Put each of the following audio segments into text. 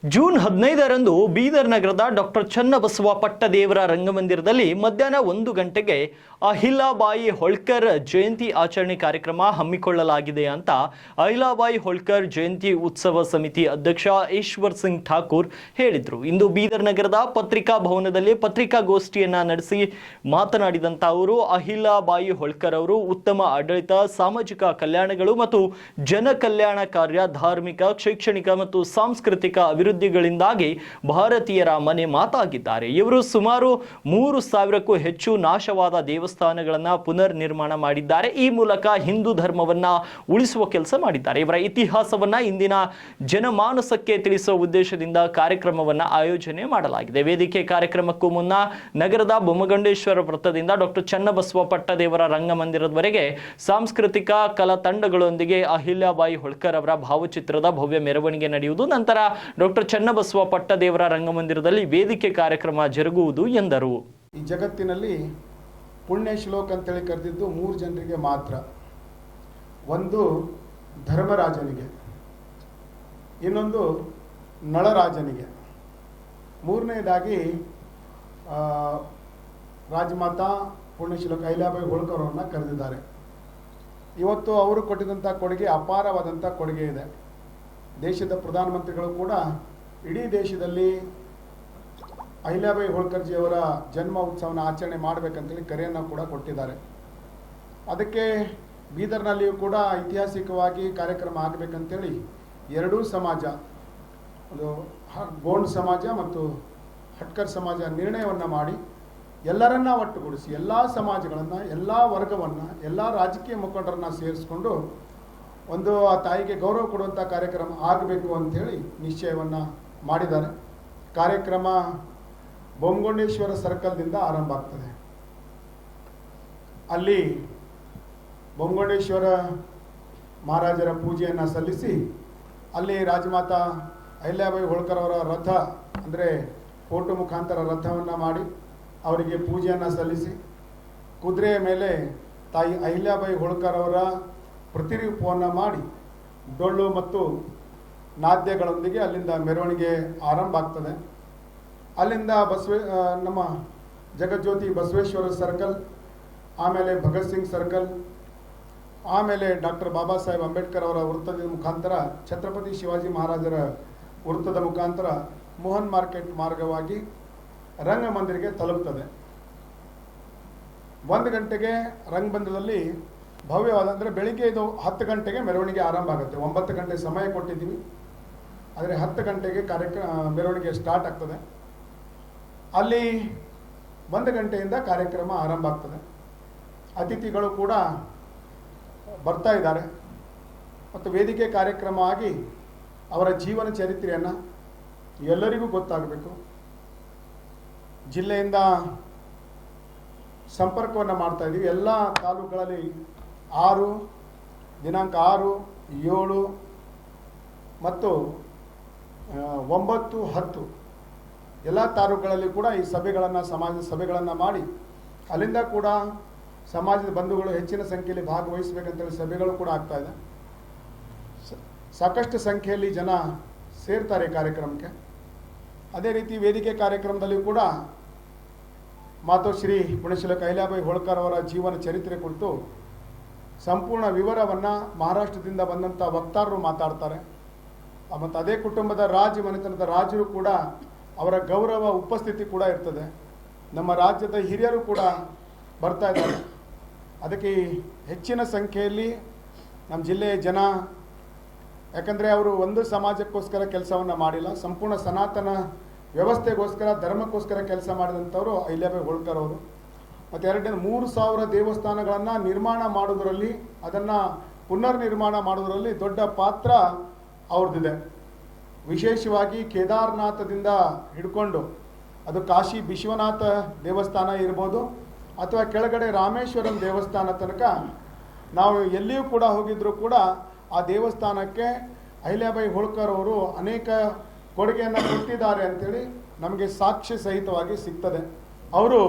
June 15ರಂದು Bidar ನಗರದ doctor Channabasava ಪಟ್ಟದೇವರ ರಂಗಮಂದಿರದಲ್ಲಿ ಮಧ್ಯಾಹ್ನ 1 ಗಂಟೆಗೆ ಅಹಿಲಾಬಾಯಿ ಹೋಳ್ಕರ್ ಜಯಂತಿ ಆಚರಣೆ ಕಾರ್ಯಕ್ರಮ ಹಮ್ಮಿಕೊಳ್ಳಲಾಗಿದೆ ಅಂತ ಅಹಿಲಾಬಾಯಿ ಹೋಳ್ಕರ್ ಜಯಂತಿ ಉತ್ಸವ ಸಮಿತಿ ಅಧ್ಯಕ್ಷ ಈಶ್ವರ್ ಸಿಂಗ್ ಠಾಕೂರ್ ಹೇಳಿದರು. ಇಂದು ಬೀದರ್ ನಗರದ ಪತ್ರಿಕಾ ಭವನದಲ್ಲಿ ಪತ್ರಿಕಾಗೋಷ್ಠಿಯನ್ನ ನಡೆಸಿ ಮಾತನಾಡಿದಂತ ಅವರು ಅಹಿಲಾಬಾಯಿ ಹೋಳ್ಕರ್ ಅವರು ಉತ್ತಮ ಆಡಳಿತ, ಸಾಮಾಜಿಕ ಕಲ್ಯಾಣಗಳು ಮತ್ತು ಜನ ಕಲ್ಯಾಣ ಕಾರ್ಯ, ಧಾರ್ಮಿಕ, ಶೈಕ್ಷಣಿಕ ಮತ್ತು ಸಾಂಸ್ಕೃತಿಕ ಅಭಿವೃದ್ಧಿಗಳಿಂದಾಗಿ ಭಾರತೀಯರ ಮನೆ ಮಾತಾಗಿದ್ದಾರೆ. ಇವರು ಸುಮಾರು 3,000ಕ್ಕೂ ಹೆಚ್ಚು ನಾಶವಾದ ದೇವಸ್ಥಾನಗಳನ್ನು ಪುನರ್ ನಿರ್ಮಾಣ ಮಾಡಿದ್ದಾರೆ. ಈ ಮೂಲಕ ಹಿಂದೂ ಧರ್ಮವನ್ನ ಉಳಿಸುವ ಕೆಲಸ ಮಾಡಿದ್ದಾರೆ. ಇವರ ಇತಿಹಾಸವನ್ನ ಇಂದಿನ ಜನಮಾನಸಕ್ಕೆ ತಿಳಿಸುವ ಉದ್ದೇಶದಿಂದ ಕಾರ್ಯಕ್ರಮವನ್ನ ಆಯೋಜನೆ ಮಾಡಲಾಗಿದೆ. ವೇದಿಕೆ ಕಾರ್ಯಕ್ರಮಕ್ಕೂ ಮುನ್ನ ನಗರದ ಬೊಮ್ಮಗಂಡೇಶ್ವರ ವೃತ್ತದಿಂದ ಡಾಕ್ಟರ್ ಚನ್ನಬಸವ ಪಟ್ಟದೇವರ ರಂಗಮಂದಿರದವರೆಗೆ ಸಾಂಸ್ಕೃತಿಕ ಕಲಾ ತಂಡಗಳೊಂದಿಗೆ ಅಹಿಲ್ಯಾಬಾಯಿ ಹೋಳ್ಕರ್ ಅವರ ಭಾವಚಿತ್ರದ ಭವ್ಯ ಮೆರವಣಿಗೆ ನಡೆಯುವುದು, ನಂತರ ಡಾಕ್ಟರ್ ಚನ್ನಬಸವ ಪಟ್ಟದೇವರ ರಂಗಮಂದಿರದಲ್ಲಿ ವೇದಿಕೆ ಕಾರ್ಯಕ್ರಮ ಜರುಗುವುದು ಎಂದರು. ಈ ಜಗತ್ತಿನಲ್ಲಿ ಪುಣ್ಯ ಶ್ಲೋಕ ಅಂತೇಳಿ ಕರೆದಿದ್ದು 3 ಜನರಿಗೆ ಮಾತ್ರ. ಒಂದು ಧರ್ಮರಾಜನಿಗೆ, ಇನ್ನೊಂದು ನಳರಾಜನಿಗೆ, ಮೂರನೇದಾಗಿ ರಾಜಮಾತಾ ಪುಣ್ಯಶ್ಲೋಕ ಅಹಿಲ್ಯಾಬಾಯಿ ಹೋಳ್ಕರ್ ಅವರನ್ನು ಕರೆದಿದ್ದಾರೆ. ಇವತ್ತು ಅವರು ಕೊಟ್ಟಿದ್ದಂಥ ಕೊಡುಗೆ ಅಪಾರವಾದಂಥ ಕೊಡುಗೆ ಇದೆ. ದೇಶದ ಪ್ರಧಾನಮಂತ್ರಿಗಳು ಕೂಡ ಇಡೀ ದೇಶದಲ್ಲಿ ಅಹಿಲ್ಯಾಬಾಯಿ ಹೋಳ್ಕರ್ಜಿಯವರ ಜನ್ಮ ಉತ್ಸವನ ಆಚರಣೆ ಮಾಡಬೇಕಂತೇಳಿ ಕರೆಯನ್ನು ಕೂಡ ಕೊಟ್ಟಿದ್ದಾರೆ. ಅದಕ್ಕೆ ಬೀದರ್ನಲ್ಲಿಯೂ ಕೂಡ ಐತಿಹಾಸಿಕವಾಗಿ ಕಾರ್ಯಕ್ರಮ ಆಗಬೇಕಂತೇಳಿ ಎರಡೂ ಸಮಾಜ, ಒಂದು ಗೋಂಡ್ ಸಮಾಜ ಮತ್ತು ಹಟ್ಕರ್ ಸಮಾಜ ನಿರ್ಣಯವನ್ನು ಮಾಡಿ ಎಲ್ಲರನ್ನ ಒಟ್ಟುಗೂಡಿಸಿ ಎಲ್ಲ ಸಮಾಜಗಳನ್ನು, ಎಲ್ಲ ವರ್ಗವನ್ನು, ಎಲ್ಲ ರಾಜಕೀಯ ಮುಖಂಡರನ್ನು ಸೇರಿಸ್ಕೊಂಡು ಒಂದು ಆ ತಾಯಿಗೆ ಗೌರವ ಕೊಡುವಂಥ ಕಾರ್ಯಕ್ರಮ ಆಗಬೇಕು ಅಂಥೇಳಿ ನಿಶ್ಚಯವನ್ನು ಮಾಡಿದ್ದಾರೆ. ಕಾರ್ಯಕ್ರಮ ಬೊಮ್ಮಗೊಂಡೇಶ್ವರ ಸರ್ಕಲ್ದಿಂದ ಆರಂಭ ಆಗ್ತದೆ. ಅಲ್ಲಿ ಬೊಮ್ಮಗೊಂಡೇಶ್ವರ ಮಹಾರಾಜರ ಪೂಜೆಯನ್ನು ಸಲ್ಲಿಸಿ ಅಲ್ಲಿ ರಾಜಮಾತಾ ಅಹಿಲ್ಯಾಬಾಯಿ ಹೋಳ್ಕರ್ ಅವರ ರಥ ಅಂದರೆ ಫೋಟೋ ಮುಖಾಂತರ ರಥವನ್ನು ಮಾಡಿ ಅವರಿಗೆ ಪೂಜೆಯನ್ನು ಸಲ್ಲಿಸಿ ಕುದುರೆಯ ಮೇಲೆ ತಾಯಿ ಅಹಿಲ್ಯಾಬಾಯಿ ಹೋಳ್ಕರ್ ಅವರ ಪ್ರತಿರೂಪವನ್ನು ಮಾಡಿ ಡೊಳ್ಳು ಮತ್ತು ನಾದ್ಯಗಳೊಂದಿಗೆ ಅಲ್ಲಿಂದ ಮೆರವಣಿಗೆ ಆರಂಭ ಆಗ್ತದೆ. ಅಲ್ಲಿಂದ ನಮ್ಮ ಜಗಜ್ಯೋತಿ ಬಸವೇಶ್ವರ ಸರ್ಕಲ್, ಆಮೇಲೆ ಭಗತ್ ಸಿಂಗ್ ಸರ್ಕಲ್, ಆಮೇಲೆ ಡಾಕ್ಟರ್ ಬಾಬಾ ಸಾಹೇಬ್ ಅಂಬೇಡ್ಕರ್ ಅವರ ವೃತ್ತದ ಮುಖಾಂತರ ಛತ್ರಪತಿ ಶಿವಾಜಿ ಮಹಾರಾಜರ ವೃತ್ತದ ಮುಖಾಂತರ ಮೋಹನ್ ಮಾರ್ಕೆಟ್ ಮಾರ್ಗವಾಗಿ ರಂಗಮಂದಿರಕ್ಕೆ ತಲುಪ್ತದೆ. 1 ಗಂಟೆಗೆ ರಂಗಮಂದಿರದಲ್ಲಿ ಭವ್ಯವಾದ, ಅಂದರೆ ಬೆಳಿಗ್ಗೆ ಇದು 10 ಗಂಟೆಗೆ ಮೆರವಣಿಗೆ ಆರಂಭ ಆಗುತ್ತೆ. 9 ಗಂಟೆ ಸಮಯ ಕೊಟ್ಟಿದ್ದೀವಿ, ಆದರೆ 10 ಗಂಟೆಗೆ ಮೆರವಣಿಗೆ ಸ್ಟಾರ್ಟ್ ಆಗ್ತದೆ. ಅಲ್ಲಿ 1 ಗಂಟೆಯಿಂದ ಕಾರ್ಯಕ್ರಮ ಆರಂಭ ಆಗ್ತದೆ. ಅತಿಥಿಗಳು ಕೂಡ ಬರ್ತಾ ಇದ್ದಾರೆ ಮತ್ತು ವೇದಿಕೆ ಕಾರ್ಯಕ್ರಮ ಆಗಿ ಅವರ ಜೀವನ ಚರಿತ್ರೆಯನ್ನು ಎಲ್ಲರಿಗೂ ಗೊತ್ತಾಗಬೇಕು. ಜಿಲ್ಲೆಯಿಂದ ಸಂಪರ್ಕವನ್ನು ಮಾಡ್ತಾ ಇದ್ದೀವಿ. ಎಲ್ಲ ತಾಲೂಕುಗಳಲ್ಲಿ 6 ದಿನಾಂಕ 6, 7 ಮತ್ತು 9, 10 ಎಲ್ಲ ತಾಲೂಕುಗಳಲ್ಲಿ ಕೂಡ ಈ ಸಭೆಗಳನ್ನು, ಸಮಾಜದ ಸಭೆಗಳನ್ನು ಮಾಡಿ ಅಲ್ಲಿಂದ ಕೂಡ ಸಮಾಜದ ಬಂಧುಗಳು ಹೆಚ್ಚಿನ ಸಂಖ್ಯೆಯಲ್ಲಿ ಭಾಗವಹಿಸಬೇಕಂತೇಳಿ ಸಭೆಗಳು ಕೂಡ ಆಗ್ತಾ ಇದೆ. ಸಾಕಷ್ಟು ಸಂಖ್ಯೆಯಲ್ಲಿ ಜನ ಸೇರ್ತಾರೆ ಕಾರ್ಯಕ್ರಮಕ್ಕೆ. ಅದೇ ರೀತಿ ವೇದಿಕೆ ಕಾರ್ಯಕ್ರಮದಲ್ಲಿ ಕೂಡ ಮಾತೋಶ್ರೀ ಪುಣ್ಯಶ್ಲೋಕ ಅಹಿಲ್ಯಾಬಾಯಿ ಹೋಳ್ಕರ್ ಅವರ ಜೀವನ ಚರಿತ್ರೆ ಕುರಿತು ಸಂಪೂರ್ಣ ವಿವರವನ್ನು ಮಹಾರಾಷ್ಟ್ರದಿಂದ ಬಂದಂಥ ವಕ್ತಾರರು ಮಾತಾಡ್ತಾರೆ. ಮತ್ತು ಅದೇ ಕುಟುಂಬದ ಮನೆತನದ ರಾಜರು ಕೂಡ ಅವರ ಗೌರವ ಉಪಸ್ಥಿತಿ ಕೂಡ ಇರ್ತದೆ. ನಮ್ಮ ರಾಜ್ಯದ ಹಿರಿಯರು ಕೂಡ ಬರ್ತಾ ಇದ್ದಾರೆ. ಅದಕ್ಕೆ ಹೆಚ್ಚಿನ ಸಂಖ್ಯೆಯಲ್ಲಿ ನಮ್ಮ ಜಿಲ್ಲೆಯ ಜನ, ಯಾಕಂದರೆ ಅವರು ಒಂದು ಸಮಾಜಕ್ಕೋಸ್ಕರ ಕೆಲಸವನ್ನು ಮಾಡಿಲ್ಲ, ಸಂಪೂರ್ಣ ಸನಾತನ ವ್ಯವಸ್ಥೆಗೋಸ್ಕರ, ಧರ್ಮಕ್ಕೋಸ್ಕರ ಕೆಲಸ ಮಾಡಿದಂಥವರು ಅಹಿಲ್ಯಾಬಾಯಿ ಹೋಳ್ಕರ್ ಅವರು. ಮತ್ತು 3,000 ದೇವಸ್ಥಾನಗಳನ್ನು ನಿರ್ಮಾಣ ಮಾಡೋದರಲ್ಲಿ, ಅದನ್ನು ಪುನರ್ ನಿರ್ಮಾಣ ಮಾಡೋದರಲ್ಲಿ ದೊಡ್ಡ ಪಾತ್ರ ಅವ್ರದ್ದಿದೆ. ವಿಶೇಷವಾಗಿ ಕೇದಾರನಾಥದಿಂದ ಹಿಡ್ಕೊಂಡು ಅದು ಕಾಶಿ ವಿಶ್ವನಾಥ ದೇವಸ್ಥಾನ ಇರ್ಬೋದು ಅಥವಾ ಕೆಳಗಡೆ ರಾಮೇಶ್ವರಂ ದೇವಸ್ಥಾನ ತನಕ ನಾವು ಎಲ್ಲಿಯೂ ಕೂಡ ಹೋಗಿದ್ರೂ ಕೂಡ ಆ ದೇವಸ್ಥಾನಕ್ಕೆ ಅಹಿಲ್ಯಾಬಾಯಿ ಹೋಳ್ಕರ್ ಅವರು ಅನೇಕ ಕೊಡುಗೆಯನ್ನು ಕೊಟ್ಟಿದ್ದಾರೆ ಅಂತೇಳಿ ನಮಗೆ ಸಾಕ್ಷ್ಯ ಸಹಿತವಾಗಿ ಸಿಗ್ತದೆ. ಅವರು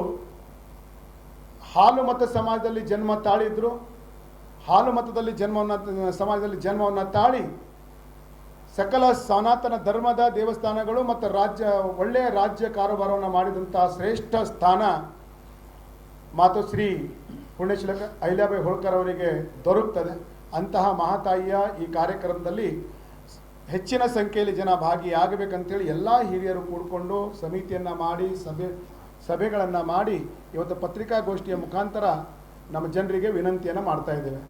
ಹಾಲು ಮತ ಸಮಾಜದಲ್ಲಿ ಜನ್ಮ ತಾಳಿದ್ರು. ಹಾಲು ಮತದಲ್ಲಿ ಸಮಾಜದಲ್ಲಿ ಜನ್ಮವನ್ನು ತಾಳಿ ಸಕಲ ಸನಾತನ ಧರ್ಮದ ದೇವಸ್ಥಾನಗಳು ಮತ್ತು ಒಳ್ಳೆಯ ರಾಜ್ಯ ಕಾರೋಬಾರವನ್ನು ಮಾಡಿದಂತಹ ಶ್ರೇಷ್ಠ ಸ್ಥಾನ ಮಾತುಶ್ರೀ ಪುಣ್ಯಶ್ಲೋಕ ಅಹಿಲ್ಯಾಬಾಯಿ ಹೋಳ್ಕರ್ ಅವರಿಗೆ ದೊರಕುತ್ತದೆ. ಅಂತಹ ಮಹಾತಾಯಿಯ ಈ ಕಾರ್ಯಕ್ರಮದಲ್ಲಿ ಹೆಚ್ಚಿನ ಸಂಖ್ಯೆಯಲ್ಲಿ ಜನ ಭಾಗಿಯಾಗಬೇಕಂತೇಳಿ ಎಲ್ಲ ಹಿರಿಯರು ಕೂಡಿಕೊಂಡು ಸಮಿತಿಯನ್ನು ಮಾಡಿ ಸಭೆಗಳನ್ನು ಮಾಡಿ ಇವತ್ತು ಪತ್ರಿಕಾಗೋಷ್ಠಿಯ ಮುಖಾಂತರ ನಮ್ಮ ಜನರಿಗೆ ವಿನಂತಿಯನ್ನು ಮಾಡ್ತಾ ಇದ್ದೇವೆ.